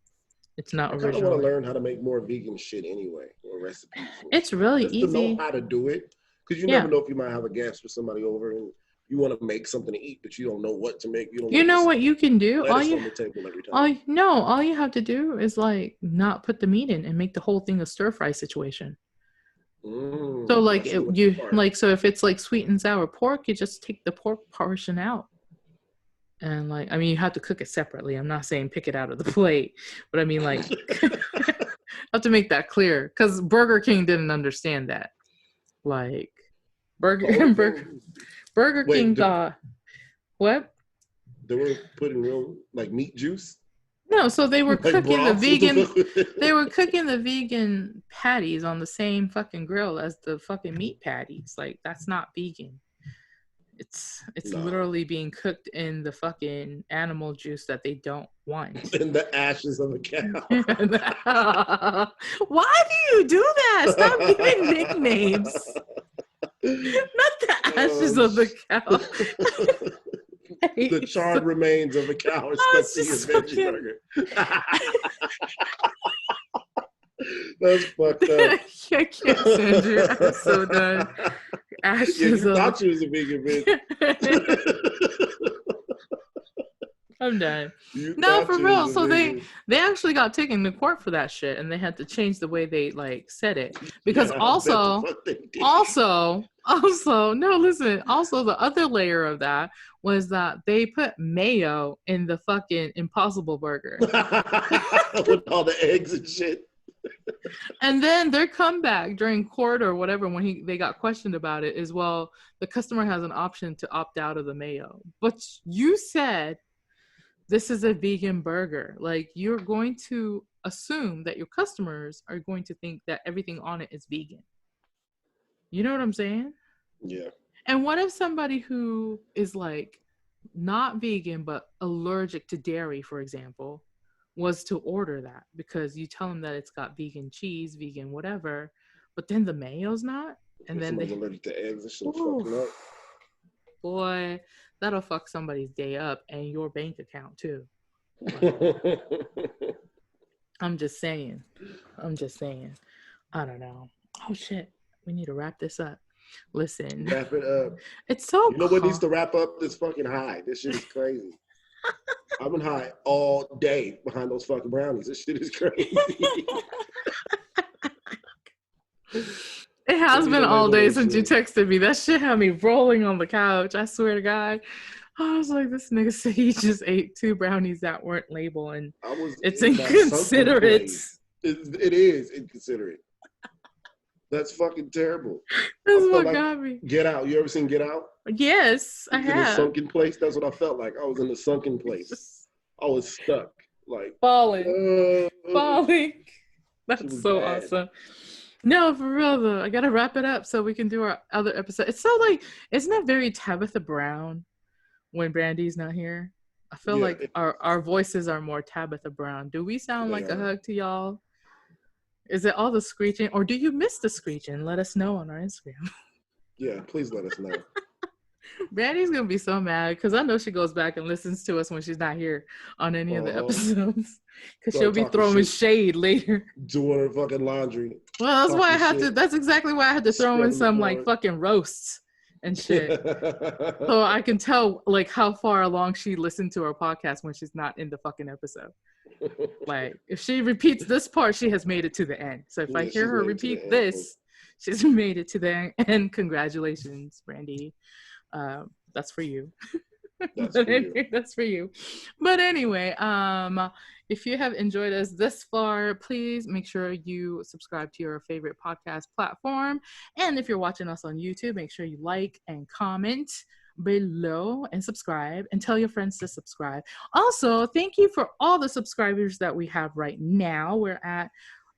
It's not I kind of original. want to learn how to make more vegan shit anyway, or recipes. It's really just easy. to know how to do it, because you never know if you might have a guest for somebody over and you want to make something to eat, but you don't know what to make. You know what you can do? All you on the table every time. All you have to do is like not put the meat in and make the whole thing a stir fry situation. So like so if it's like sweet and sour pork, you just take the pork portion out. And like, I mean, you have to cook it separately. I'm not saying pick it out of the plate, but I mean like, I have to make that clear because Burger King didn't understand that. Like Burger King thought, what? They were putting real like meat juice? No, so they were cooking the vegan they were cooking the vegan patties on the same fucking grill as the fucking meat patties. Like that's not vegan. It's literally being cooked in the fucking animal juice that they don't want. In the ashes of a cow. Why do you do that? Stop giving nicknames. Not the ashes of the cow. The charred remains of a cow are stuck to your veggie burger. That's fucked up. I can't stand you. I'm so done. Ashes you thought you was a vegan bitch. I'm done. No, for real. So they actually got taken to court for that shit, and they had to change the way they like said it because also no, listen. Also, the other layer of that was that they put mayo in the fucking Impossible Burger with all the eggs and shit. And then their comeback during court or whatever, when they got questioned about it, is, well, the customer has an option to opt out of the mayo. But you said this is a vegan burger. Like, you're going to assume that your customers are going to think that everything on it is vegan. You know what I'm saying? Yeah. And what if somebody who is like not vegan but allergic to dairy, for example, was to order that because you tell them that it's got vegan cheese, vegan whatever, but then the mayo's not, and then they're allergic to eggs and shit. Fucking up. Boy, that'll fuck somebody's day up and your bank account too. I'm just saying. I don't know. Oh shit, we need to wrap this up. Listen, wrap it up. It's so. You know what needs to wrap up this fucking high? This shit is crazy. I've been high all day behind those fucking brownies. This shit is crazy. It has been all day since you texted me. That shit had me rolling on the couch. I swear to God. I was like, this nigga said he just ate 2 brownies that weren't labeled, and it's inconsiderate. It is inconsiderate. That's fucking terrible. That's what got me. Get Out. You ever seen Get Out? Yes, I have. In a sunken place. That's what I felt like. I was in a sunken place. I was stuck, like falling. That's so bad. Awesome. No, for real though. I gotta wrap it up so we can do our other episode. It's so like, isn't it very Tabitha Brown when Brandy's not here? I feel like our voices are more Tabitha Brown. Do we sound like a hug to y'all? Is it all the screeching, or do you miss the screeching? Let us know on our Instagram. Yeah, please let us know. Brandy's gonna be so mad because I know she goes back and listens to us when she's not here on any of the episodes, because she'll be throwing shade later. Doing her fucking laundry. Well, that's why I had to. That's exactly why I had to throw in some like fucking roasts and shit, so I can tell like how far along she listened to our podcast when she's not in the fucking episode. Like, if she repeats this part, she has made it to the end. So if I hear her repeat this, she's made it to the end. Congratulations, Brandy. That's for you. That's for you. But anyway, if you have enjoyed us this far, please make sure you subscribe to your favorite podcast platform. And if you're watching us on YouTube, make sure you like and comment below and subscribe, and tell your friends to subscribe. Also, thank you for all the subscribers that we have right now. We're at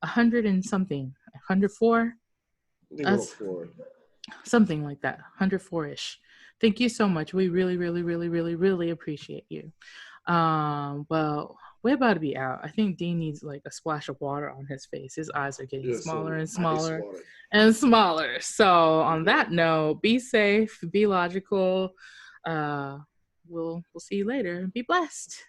100 and something, 104. Something like that, 104-ish. Thank you so much. We really, really, really, really, really appreciate you. Well, we're about to be out. I think Dean needs like a splash of water on his face. His eyes are getting smaller and smaller and smaller. So on that note, be safe, be logical. We'll see you later. Be blessed.